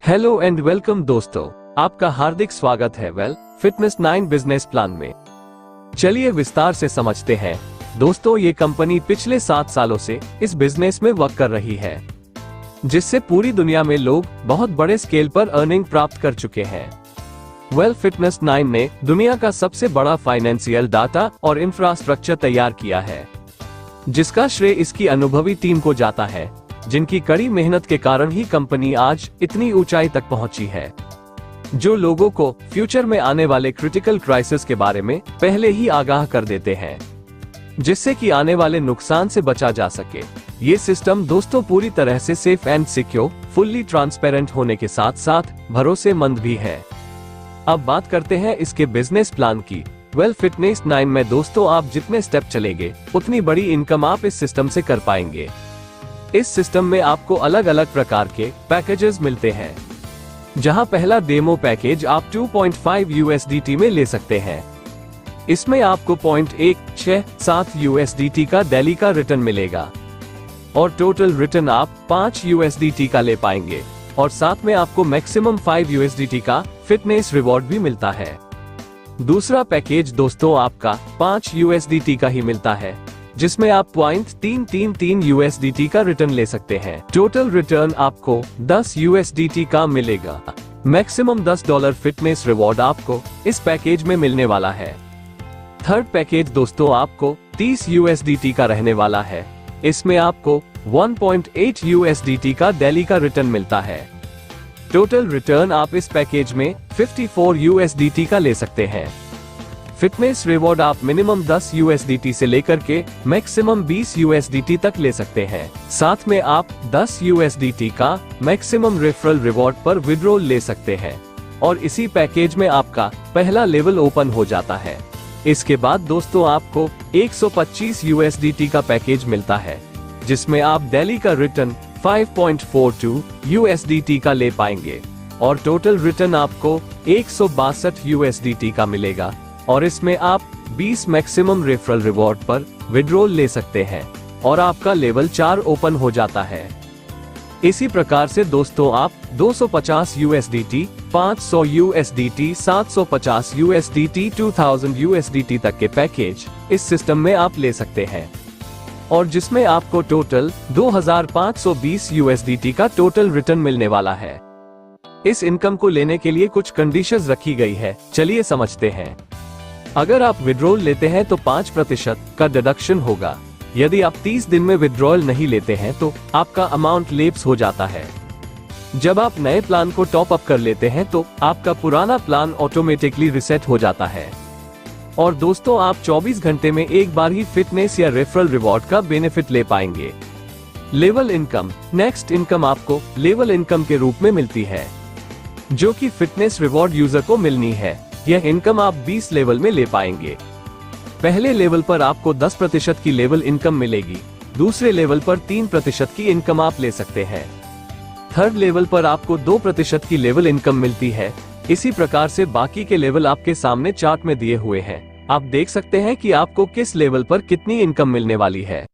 Hello and welcome दोस्तों, आपका हार्दिक स्वागत है फिटनेस 9 बिजनेस प्लान में। चलिए विस्तार से समझते हैं। दोस्तों, ये कंपनी पिछले 7 सालों से इस बिजनेस में वर्क कर रही है, जिससे पूरी दुनिया में लोग बहुत बड़े स्केल पर अर्निंग प्राप्त कर चुके हैं। फिटनेस 9 ने दुनिया का सबसे बड़ा फाइनेंशियल डाटा और इंफ्रास्ट्रक्चर तैयार किया है, जिसका श्रेय इसकी अनुभवी टीम को जाता है, जिनकी कड़ी मेहनत के कारण ही कंपनी आज इतनी ऊंचाई तक पहुंची है, जो लोगों को फ्यूचर में आने वाले क्रिटिकल क्राइसिस के बारे में पहले ही आगाह कर देते हैं, जिससे कि आने वाले नुकसान से बचा जा सके। ये सिस्टम दोस्तों पूरी तरह से safe and secure, fully transparent होने के साथ साथ भरोसेमंद भी है। अब बात करते हैं इसके बिजनेस प्लान की। फिटनेस 9 में दोस्तों आप जितने स्टेप चलेंगे उतनी बड़ी इनकम आप इस सिस्टम से कर पाएंगे। इस सिस्टम में आपको अलग अलग प्रकार के पैकेजेस मिलते हैं, जहां पहला डेमो पैकेज आप 2.5 USDT में ले सकते हैं। इसमें आपको 0.167 USDT का डेली का रिटर्न मिलेगा और टोटल रिटर्न आप 5 USDT का ले पाएंगे, और साथ में आपको मैक्सिमम 5 USDT का फिटनेस रिवॉर्ड भी मिलता है। दूसरा पैकेज दोस्तों आपका 5 USDT का ही मिलता है, जिसमें आप 0.333 USDT का रिटर्न ले सकते हैं। टोटल रिटर्न आपको 10 USDT का मिलेगा। मैक्सिमम $10 फिटनेस रिवॉर्ड आपको इस पैकेज में मिलने वाला है। थर्ड पैकेज दोस्तों आपको 30 USDT का रहने वाला है। इसमें आपको 1.8 USDT का डेली का रिटर्न मिलता है। टोटल रिटर्न आप इस पैकेज में 54 USDT का ले सकते हैं। फिटनेस रिवॉर्ड आप मिनिमम 10 USDT से लेकर के मैक्सिमम 20 USDT तक ले सकते हैं। साथ में आप 10 USDT का मैक्सिमम रेफरल रिवॉर्ड पर विड्रॉल ले सकते हैं, और इसी पैकेज में आपका पहला लेवल ओपन हो जाता है। इसके बाद दोस्तों आपको 125 USDT का पैकेज मिलता है, जिसमें आप डेली का रिटर्न 5.42 USDT का ले पाएंगे, और टोटल रिटर्न आपको 162 USDT का मिलेगा, और इसमें आप 20 मैक्सिमम रेफरल रिवॉर्ड पर विड्रॉल ले सकते हैं, और आपका लेवल 4 ओपन हो जाता है। इसी प्रकार से दोस्तों आप 250 USDT, 500 USDT, 750 USDT, 2000 USDT तक के पैकेज इस सिस्टम में आप ले सकते हैं, और जिसमें आपको टोटल 2520 USDT का टोटल रिटर्न मिलने वाला है। इस इनकम को लेने के लिए कुछ कंडीशंस रखी गई है, चलिए समझते हैं। अगर आप विड्रॉल लेते हैं तो 5% का डिडक्शन होगा। यदि आप 30 दिन में विड्रॉल नहीं लेते हैं तो आपका अमाउंट लेप्स हो जाता है। जब आप नए प्लान को टॉप अप कर लेते हैं तो आपका पुराना प्लान ऑटोमेटिकली रिसेट हो जाता है। और दोस्तों आप 24 घंटे में एक बार ही फिटनेस या रेफरल रिवॉर्ड का बेनिफिट ले पाएंगे। Level income. नेक्स्ट इनकम आपको लेवल इनकम के रूप में मिलती है, जो कि फिटनेस रिवॉर्ड यूजर को मिलनी है। यह इनकम आप 20 लेवल में ले पाएंगे। पहले लेवल पर आपको 10% की लेवल इनकम मिलेगी। दूसरे लेवल पर 3% की इनकम आप ले सकते हैं। थर्ड लेवल पर आपको 2% की लेवल इनकम मिलती है। इसी प्रकार से बाकी के लेवल आपके सामने चार्ट में दिए हुए हैं। आप देख सकते हैं कि आपको किस लेवल पर कितनी इनकम मिलने वाली है।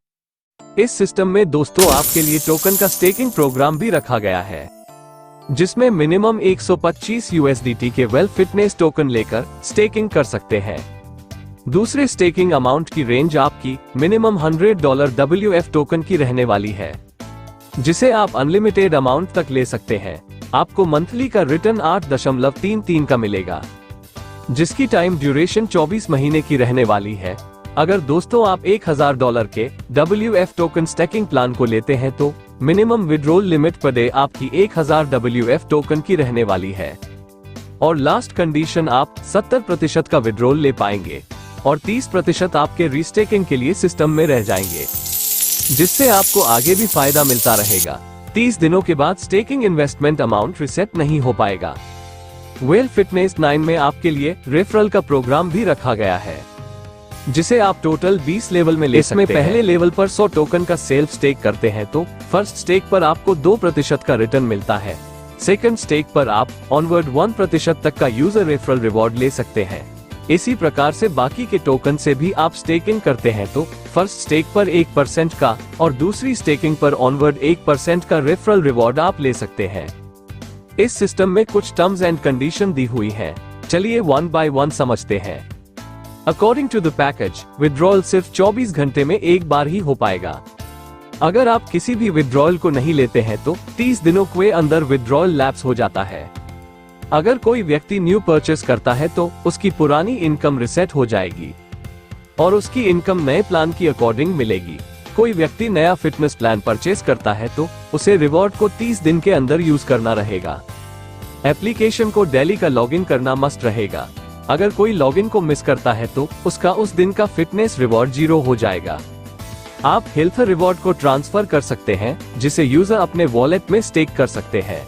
इस सिस्टम में दोस्तों आपके लिए टोकन का स्टेकिंग प्रोग्राम भी रखा गया है, जिसमें मिनिमम 125 USDT के फिटनेस टोकन लेकर स्टेकिंग कर सकते हैं। दूसरे स्टेकिंग अमाउंट की रेंज आपकी मिनिमम $100 WF टोकन की रहने वाली है, जिसे आप अनलिमिटेड अमाउंट तक ले सकते हैं। आपको मंथली का रिटर्न 8.33 का मिलेगा, जिसकी टाइम ड्यूरेशन 24 महीने की रहने वाली है। अगर दोस्तों आप $1000 के WF टोकन स्टेकिंग प्लान को लेते हैं तो minimum withdrawal limit per day आपकी 1000 WF टोकन की रहने वाली है, और लास्ट कंडीशन आप 70% का विड्रॉल ले पाएंगे, और 30% आपके रीस्टेकिंग के लिए सिस्टम में रह जाएंगे, जिससे आपको आगे भी फायदा मिलता रहेगा। 30 दिनों के बाद स्टेकिंग इन्वेस्टमेंट अमाउंट रिसेट नहीं हो पाएगा। फिटनेस 9 में आपके लिए रेफरल का प्रोग्राम भी रखा गया है, जिसे आप टोटल 20 लेवल में ले सकते हैं। पहले लेवल पर 100 टोकन का सेल्फ स्टेक करते हैं तो फर्स्ट स्टेक पर आपको 2% का रिटर्न मिलता है। सेकंड स्टेक पर आप ऑनवर्ड 1% तक का यूजर रेफरल रिवॉर्ड ले सकते हैं। इसी प्रकार से बाकी के टोकन से भी आप स्टेकिंग करते हैं तो फर्स्ट स्टेक पर 1% का और दूसरी स्टेकिंग पर ऑनवर्ड 1% का रेफरल रिवॉर्ड आप ले सकते हैं। इस सिस्टम में कुछ टर्म्स एंड कंडीशन दी हुई हैं। चलिए वन बाय वन समझते हैं। According to the package, withdrawal सिर्फ 24 घंटे में एक बार ही हो पाएगा। अगर आप किसी भी विड्रॉल को नहीं लेते हैं तो 30 दिनों के अंदर विड्रॉल लैप्स हो जाता है। अगर कोई व्यक्ति न्यू परचेस करता है तो उसकी पुरानी इनकम रिसेट हो जाएगी और उसकी इनकम नए प्लान की अकॉर्डिंग मिलेगी। कोई व्यक्ति नया फिटनेस प्लान परचेस करता है तो उसे रिवॉर्ड को 30 दिन के अंदर यूज करना रहेगा। एप्लीकेशन को डेली का लॉगिन करना मस्ट रहेगा। अगर कोई लॉगिन को मिस करता है तो उसका उस दिन का फिटनेस रिवॉर्ड 0 हो जाएगा। आप हेल्थ रिवॉर्ड को ट्रांसफर कर सकते हैं जिसे यूजर अपने वॉलेट में स्टेक कर सकते हैं।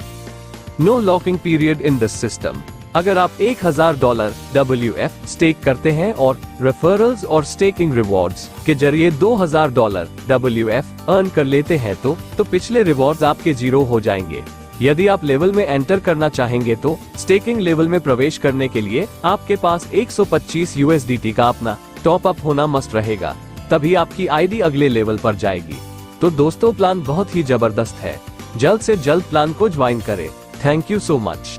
No locking period in this system. अगर आप $1000 WF स्टेक करते हैं और रेफरल्स और स्टेकिंग रिवॉर्ड्स के जरिए $2000 WF अर्न कर लेते हैं तो पिछले रिवॉर्ड्स आपके 0 हो जाएंगे। यदि आप लेवल में एंटर करना चाहेंगे तो स्टेकिंग लेवल में प्रवेश करने के लिए आपके पास 125 USDT का अपना टॉप अप होना मस्ट रहेगा, तभी आपकी आईडी अगले लेवल पर जाएगी। तो दोस्तों, प्लान बहुत ही जबरदस्त है। जल्द से जल्द प्लान को ज्वाइन करें। Thank you so much.